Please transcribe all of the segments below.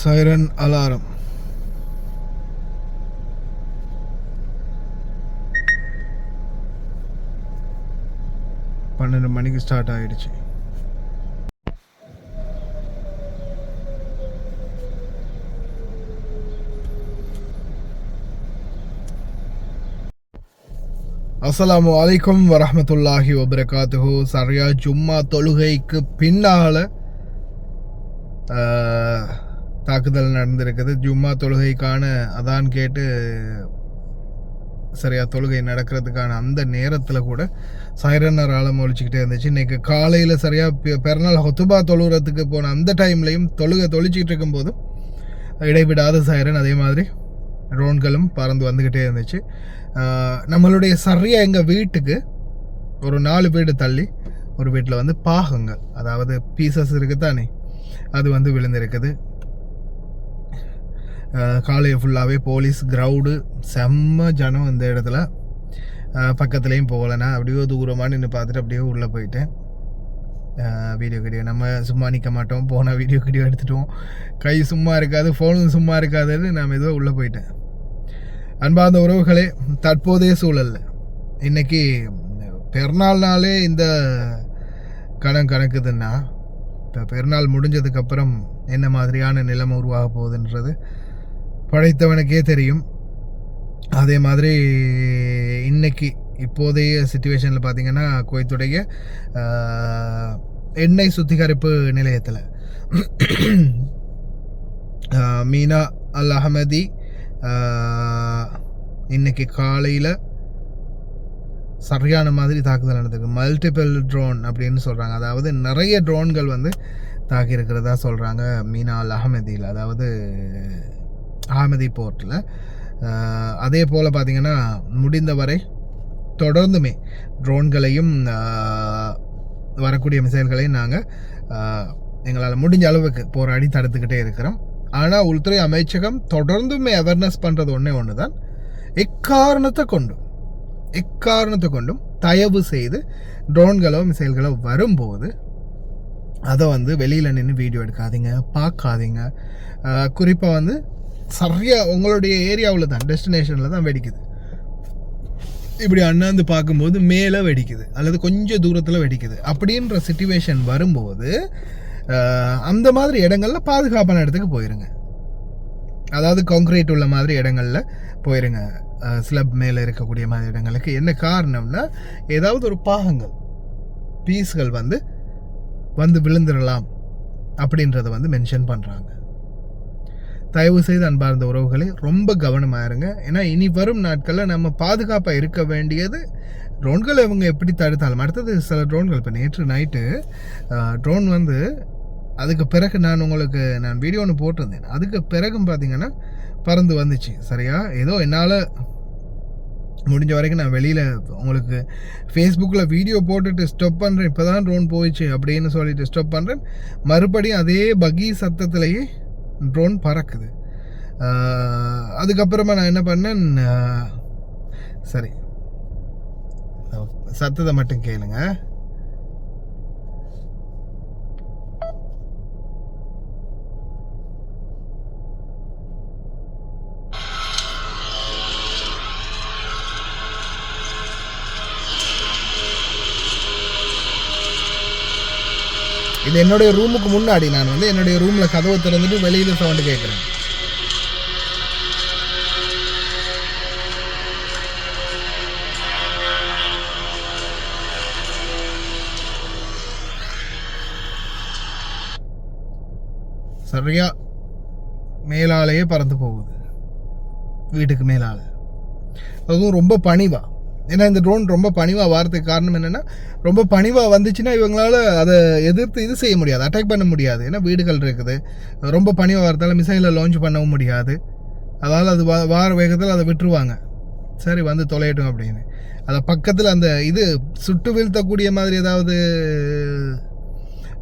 Siren alarm. பன்னெண்டு மணிக்கு start ஆகிடுச்சு. அஸ்ஸலாமு அலைக்கும் வரஹ்மத்துல்லாஹி வபரகாத்துஹு. சரியா ஜும்மா தொழுகைக்கு பின்னால் தாக்குதல் நடந்திருக்குது. ஜும்மா தொழுகைக்கான அதான் கேட்டு சரியா தொழுகை நடக்கிறதுக்கான அந்த நேரத்தில் கூட சைரனர் ஆழம் ஒழிச்சிக்கிட்டே இருந்துச்சு. இன்றைக்கி காலையில் சரியாக பிறநாள் ஹொத்துபா தொழுகிறதுக்கு போன அந்த டைம்லையும் தொழிச்சிக்கிட்டு இருக்கும்போது இடைவிடாத சைரன், அதே மாதிரி ட்ரோன்களும் பறந்து வந்துக்கிட்டே இருந்துச்சு. நம்மளுடைய சரியாக எங்கள் வீட்டுக்கு ஒரு 4 வீடு தள்ளி ஒரு வீட்டில் வந்து பாகங்கள், அதாவது பீசஸ் இருக்குது தானே, அது வந்து விழுந்திருக்குது. காலையை ஃபுல்லாகவே போலீஸ் க்ரௌடு, செம்ம ஜனம் இந்த இடத்துல. பக்கத்துலேயும் போகலைன்னா அப்படியே தூரமாக நின்று பார்த்துட்டு அப்படியே உள்ளே போயிட்டேன். வீடியோ நம்ம சும்மா நிற்க மாட்டோம், போனால் வீடியோ எடுத்துட்டோம். கை சும்மா இருக்காது, ஃபோனும் சும்மா இருக்காதுன்னு நான் மெதுவாக உள்ளே போயிட்டேன். அன்பார்ந்த உறவுகளே, தற்போதைய சூழலில் இன்றைக்கி பெருநாள்னாலே இந்த கணக்குதுன்னா, இப்போ பெருநாள் முடிஞ்சதுக்கப்புறம் என்ன மாதிரியான நிலைமை உருவாக போகுதுன்றது படைத்தவனுக்கே தெரியும். அதே மாதிரி இன்றைக்கி இப்போதைய சிச்சுவேஷனில் பார்த்திங்கன்னா, குவைத்துடைய எண்ணெய் சுத்திகரிப்பு நிலையத்தில் மீனா அல் அஹமதி இன்றைக்கி காலையில் சரியான மாதிரி தாக்குதல் நடந்திருக்கு. மல்டிபிள் ட்ரோன் அப்படின்னு சொல்கிறாங்க, அதாவது நிறைய ட்ரோன்கள் வந்து தாக்கியிருக்கிறதா சொல்கிறாங்க மீனா அல் அஹமதியில், அதாவது அஹமதி போர்ட்டில். அதே போல் பார்த்திங்கன்னா முடிந்தவரை தொடர்ந்துமே ட்ரோன்களையும் வரக்கூடிய மிசைல்களையும் நாங்கள் எங்களால் முடிஞ்ச அளவுக்கு போராடி தடுத்துக்கிட்டே இருக்கிறோம். ஆனால் உள்துறை அமைச்சகம் தொடர்ந்துமே அவேர்னஸ் பண்ணுறது ஒன்று தான், எக்காரணத்தை கொண்டும் தயவு செய்து ட்ரோன்களோ மிசைல்களோ வரும்போது அதை வந்து வெளியில் நின்று வீடியோ எடுக்காதீங்க, பார்க்காதீங்க. குறிப்பாக வந்து சரியாக உங்களுடைய ஏரியாவில் தான், டெஸ்டினேஷனில் தான் வெடிக்குது. இப்படி அண்ணாந்து பார்க்கும்போது மேலே வெடிக்குது அல்லது கொஞ்சம் தூரத்தில் வெடிக்குது அப்படின்ற சிச்சுவேஷன் வரும்போது அந்த மாதிரி இடங்களில் பாதுகாப்பான இடத்துக்கு போயிருங்க. அதாவது கான்க்ரீட் உள்ள மாதிரி இடங்களில் போயிருங்க, ஸ்லப் மேலே இருக்கக்கூடிய மாதிரி இடங்களுக்கு. என்ன காரணம்னா, ஏதாவது ஒரு பாகங்கள் பீஸ்கள் வந்து விழுந்துடலாம் அப்படின்றத வந்து மென்ஷன் பண்ணுறாங்க. தயவு செய்து அன்பார்ந்த உறவுகளே ரொம்ப கவனமாக இருங்க. ஏன்னா இனி வரும் நாட்களில் நம்ம பாதுகாப்பாக இருக்க வேண்டியது, ட்ரோன்கள் இவங்க எப்படி தடுத்தாலும். அடுத்தது சில ட்ரோன்கள், இப்போ நேற்று நைட்டு ட்ரோன் வந்து அதுக்கு பிறகு நான் வீடியோ ஒன்று போட்டிருந்தேன், அதுக்கு பிறகும் பார்த்திங்கன்னா பறந்து வந்துச்சு. சரியா ஏதோ என்னால் முடிஞ்ச வரைக்கும் நான் வெளியில் உங்களுக்கு ஃபேஸ்புக்கில் வீடியோ போட்டுட்டு ஸ்டாப் பண்ணுறேன், இப்போ தான் ட்ரோன் போயிடுச்சு அப்படின்னு சொல்லிட்டு ஸ்டாப் பண்ணுறேன். மறுபடியும் அதே பகி சத்தத்திலேயே ட்ரோன் பறக்குது. அதுக்கப்புறமா நான் என்ன பண்ணேன், சரி சத்தத்தை மட்டும் கேளுங்க. இது என்னுடைய ரூமுக்கு முன்னாடி, நான் வந்து என்னுடைய ரூமில் கதவை திறந்துட்டு வெளியில் சவுண்டு கேட்குறேன். சரியா மேலாலேயே பறந்து போகுது, வீட்டுக்கு மேலால். அதுவும் ரொம்ப பணிவா. ஏன்னா இந்த ட்ரோன் ரொம்ப பணிவாக வரதுக்கு காரணம் என்னென்னா, ரொம்ப பணிவாக வந்துச்சுன்னா இவங்களால் அதை எதிர்த்து இது செய்ய முடியாது, அட்டாக் பண்ண முடியாது. ஏன்னா வீடுகள் இருக்குது, ரொம்ப பணிவாக வரதால மிசைலை லான்ச் பண்ணவும் முடியாது. அதனால் அது வார வேகத்தில் அதை விட்டுருவாங்க, சரி வந்து தொலையட்டும் அப்படின்னு. அதை பக்கத்தில் அந்த இது சுட்டு வீழ்த்தக்கூடிய மாதிரி ஏதாவது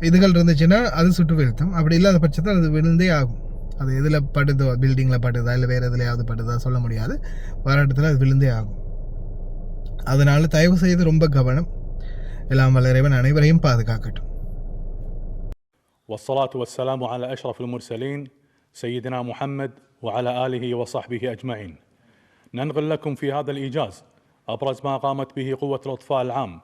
இதுகள் இருந்துச்சுன்னா அது சுட்டு வீழ்த்தும். அப்படி இல்லாத பட்சத்தில் அது விழுந்தே ஆகும். அது எதில் படுதோ, பில்டிங்கில் படுதா இல்லை வேறு எதுலையாவது படுதா சொல்ல முடியாது, வர இடத்துல அது விழுந்தே ஆகும். அதனால் தயவு செய்து ரொம்ப கவனம். எல்லாம் வல்ல இறைவன் அனைவரையும் பாதுகாக்கட்டும். والصلاة والسلام على أشرف المرسلين سيدنا محمد وعلى آله وصحبه أجمعين. ننقل لكم في هذا الإيجاز أبرز ما قامت به قوة الإطفاء العام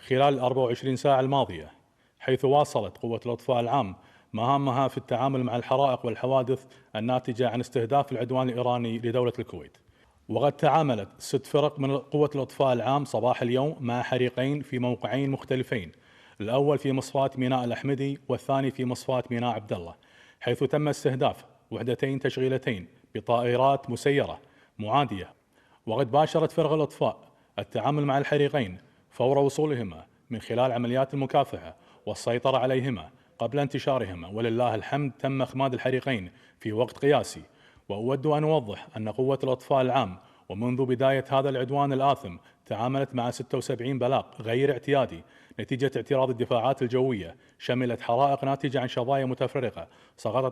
خلال 24 ساعة الماضية، حيث واصلت قوة الإطفاء العام مهامها في التعامل مع الحرائق والحوادث الناتجة عن استهداف العدوان الإيراني لدولة الكويت. وقد تعاملت 6 فرق من قوة الإطفاء العام صباح اليوم مع حريقين في موقعين مختلفين، الأول في مصفاة ميناء الأحمدي والثاني في مصفاة ميناء عبد الله، حيث تم استهداف وحدتين تشغيلتين بطائرات مسيرة معادية. وقد باشرت فرق الإطفاء التعامل مع الحريقين فور وصولهما من خلال عمليات المكافحة والسيطرة عليهما قبل انتشارهما، ولله الحمد تم إخماد الحريقين في وقت قياسي. وأود أن أوضح أن قوة الإطفاء العام ومنذ بداية هذا العدوان الآثم تعاملت مع 76 بلاغ غير اعتيادي نتيجة اعتراض الدفاعات الجوية، شملت حرائق ناتجة عن شظايا متفرقة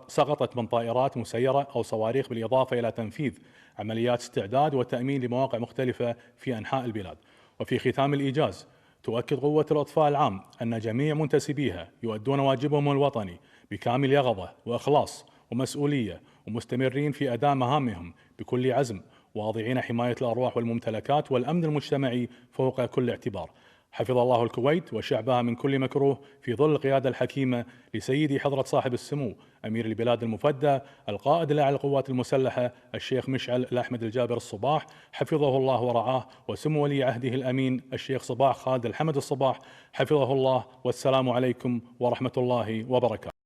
سقطت من طائرات مسيرة أو صواريخ، بالإضافة إلى تنفيذ عمليات استعداد وتأمين لمواقع مختلفة في أنحاء البلاد. وفي ختام الإيجاز تؤكد قوة الإطفاء العام أن جميع منتسبيها يؤدون واجبهم الوطني بكامل يقظة وإخلاص ومسؤولية، ومستمرين في أداء مهامهم بكل عزم، واضعين حماية الأرواح والممتلكات والأمن المجتمعي فوق كل اعتبار. حفظ الله الكويت وشعبها من كل مكروه في ظل القيادة الحكيمة لسيدي حضرة صاحب السمو أمير البلاد المفدى القائد الأعلى للقوات المسلحة الشيخ مشعل الأحمد الجابر الصباح، حفظه الله ورعاه، وسمو ولي عهده الأمين الشيخ صباح خالد الحمد الصباح، حفظه الله. والسلام عليكم ورحمة الله وبركاته.